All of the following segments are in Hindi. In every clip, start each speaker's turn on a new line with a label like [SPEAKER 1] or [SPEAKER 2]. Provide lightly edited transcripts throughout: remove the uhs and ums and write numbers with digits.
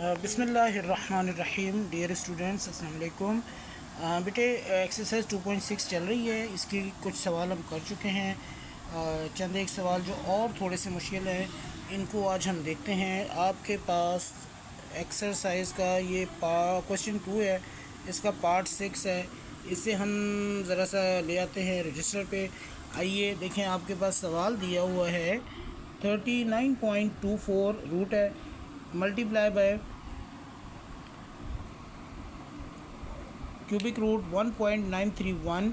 [SPEAKER 1] बिस्मिल्लाहिर्रहमानिर्रहीम। डियर स्टूडेंट्स, अस्सलाम वालेकुम। बेटे, एक्सरसाइज 2.6 चल रही है। इसकी कुछ सवाल हम कर चुके हैं। चंद एक सवाल जो और थोड़े से मुश्किल हैं, इनको आज हम देखते हैं। आपके पास एक्सरसाइज का ये क्वेश्चन 2 है, इसका पार्ट 6 है। इसे हम ज़रा सा ले आते हैं रजिस्टर पे। आइए देखें, आपके पास सवाल दिया हुआ है 39.24 रूट है, multiply by cubic root 1.931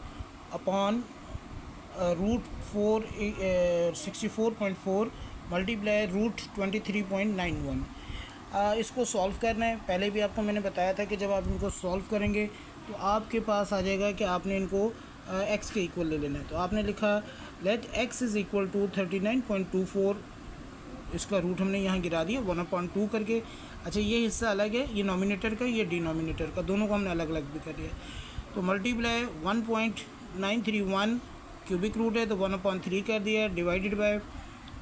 [SPEAKER 1] upon root 64.4 multiply root 23.91। इसको सॉल्व करना है। पहले भी आपको मैंने बताया था कि जब आप इनको सॉल्व करेंगे तो आपके पास आ जाएगा कि आपने इनको x के इक्वल ले लेना है। तो आपने लिखा let x is equal to 39.24, इसका रूट हमने यहाँ गिरा दिया 1/2 करके। अच्छा, ये हिस्सा अलग है, ये नॉमिनेटर का, ये डिनोमिनेटर का, दोनों को हमने अलग अलग भी कर दिया। तो मल्टीप्लाई 1.931 क्यूबिक रूट है तो 1/3 कर दिया, डिवाइडेड बाय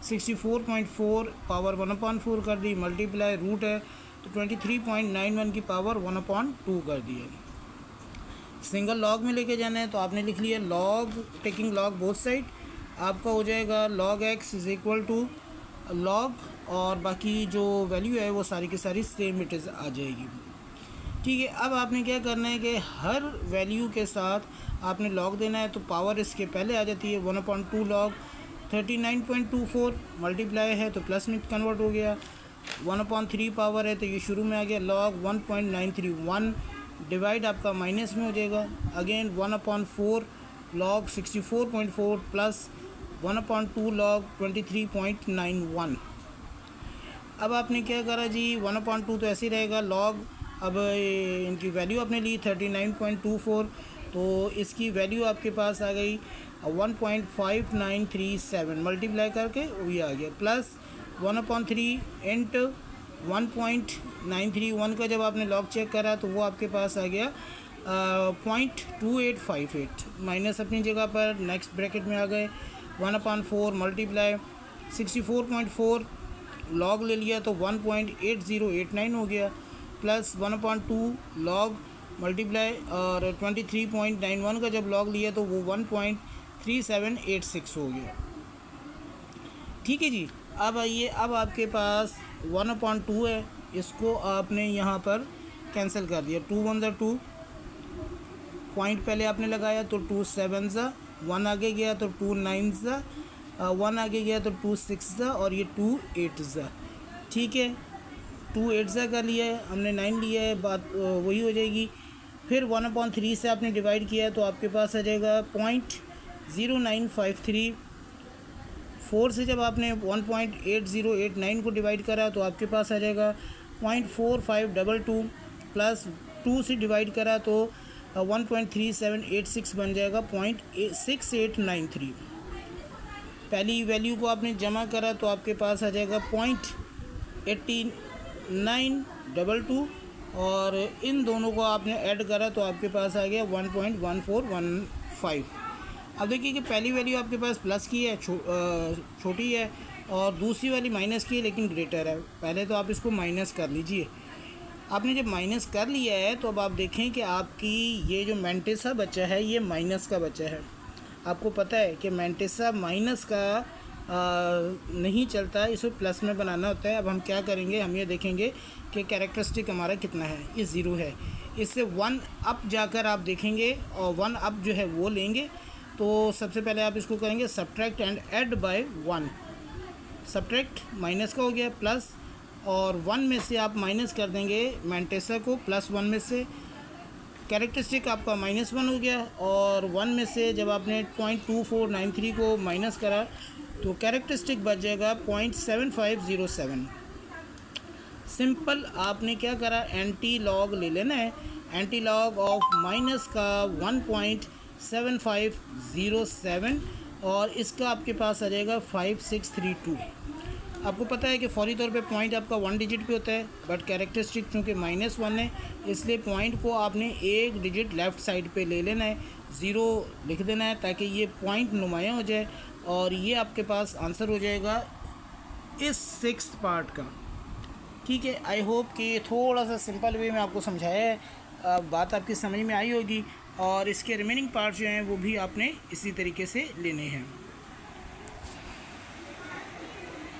[SPEAKER 1] 64.4 पावर 1/4 कर दी, मल्टीप्लाई रूट है तो 23.91 की पावर 1/2 कर दिया। सिंगल लॉग में लेके जाना है तो आपने लिख लिया log, taking log both side, आपका हो जाएगा log x is equal to log, और बाकी जो वैल्यू है वो सारी की सारी सेम इट इज़ आ जाएगी। ठीक है, अब आपने क्या करना है कि हर वैल्यू के साथ आपने लॉग देना है। तो पावर इसके पहले आ जाती है 1/2 लॉग 39.24, मल्टीप्लाई है तो प्लस में कन्वर्ट हो गया, 1/3 पावर है तो ये शुरू में आ गया लॉग 1.931, डिवाइड आपका माइनस में हो जाएगा, अगेन 1/4 लॉग 64.4 प्लस 1/2 लॉग 23.91। अब आपने क्या करा जी, 1/2 तो ऐसे ही रहेगा लॉग। अब इनकी वैल्यू आपने ली 39.24, तो इसकी वैल्यू आपके पास आ गई 1.5937, मल्टीप्लाई करके ये आ गया, प्लस 1/3 इंट 1.931 का जब आपने लॉग चेक करा तो वो आपके पास आ गया 0.2858, माइनस अपनी जगह पर नेक्स्ट ब्रैकेट में आ गए 1/4 मल्टीप्लाई 64.4 लॉग ले लिया तो 1.8089 हो गया, प्लस 1/2 लॉग मल्टीप्लाई और 23.91 का जब लॉग लिया तो वो 1.3786 हो गया। ठीक है जी। अब आइए, अब आपके पास 1/2 है, इसको आपने यहाँ पर कैंसिल कर दिया, 2 1 2, पॉइंट पहले आपने लगाया तो 2 7 1 आगे गया तो 2 9 1 आगे गया तो 2 6 और ये 2 8। ठीक है, 2 8 का लिया है हमने, 9 लिया है, बात वही हो जाएगी। फिर 1/3 से आपने डिवाइड किया तो आपके पास आ जाएगा 0.0953। 4 से जब आपने 1.8089 को डिवाइड करा तो आपके पास आ जाएगा 0.4522, प्लस 2 से डिवाइड करा तो 1.3786 बन जाएगा 0.6893। पहली वैल्यू को आपने जमा करा तो आपके पास आ जाएगा 0.8922, और इन दोनों को आपने ऐड करा तो आपके पास आ गया 1.1415। अब देखिए कि पहली वैल्यू आपके पास प्लस की है, छोटी है, और दूसरी वाली माइनस की है लेकिन ग्रेटर है। पहले तो आप इसको माइनस कर लीजिए। आपने जब माइनस कर लिया है तो अब आप देखें कि आपकी ये जो मैंटिसा बच्चा है ये माइनस का बच्चा है। आपको पता है कि मैंटिसा माइनस का नहीं चलता है, इसको प्लस में बनाना होता है। अब हम क्या करेंगे, हम ये देखेंगे कि कैरेक्टरिस्टिक हमारा कितना है, ये 0 है। इससे 1 अप जाकर आप देखेंगे और 1 अप जो है वो लेंगे। तो सबसे पहले आप इसको करेंगे subtract and add by 1। Subtract minus का हो गया प्लस, और 1 में से आप माइनस कर देंगे मैंटेसा को, प्लस 1 में से कैरेक्टरिस्टिक आपका -1 हो गया, और 1 में से जब आपने 0.2493 को माइनस करा तो कैरेक्टरिस्टिक बच जाएगा 0.7507। सिंपल आपने क्या करा, एंटी लॉग ले लेना है। एंटी लॉग ऑफ माइनस का 1.7507, और इसका आपके पास आ जाएगा 5632। आपको पता है कि फौरी तौर पे पॉइंट आपका 1 डिजिट पे होता है, बट कैरेक्टरिस्टिक चूँकि -1 है इसलिए पॉइंट को आपने 1 डिजिट लेफ़्ट साइड पे ले लेना है, 0 लिख देना है ताकि ये पॉइंट नुमायाँ हो जाए, और ये आपके पास आंसर हो जाएगा इस 6th पार्ट का। ठीक है, आई होप कि थोड़ा सा सिंपल वे में आपको समझाया है, बात आपकी समझ में आई होगी। और इसके रिमेनिंग पार्ट जो हैं वो भी आपने इसी तरीके से लेने हैं।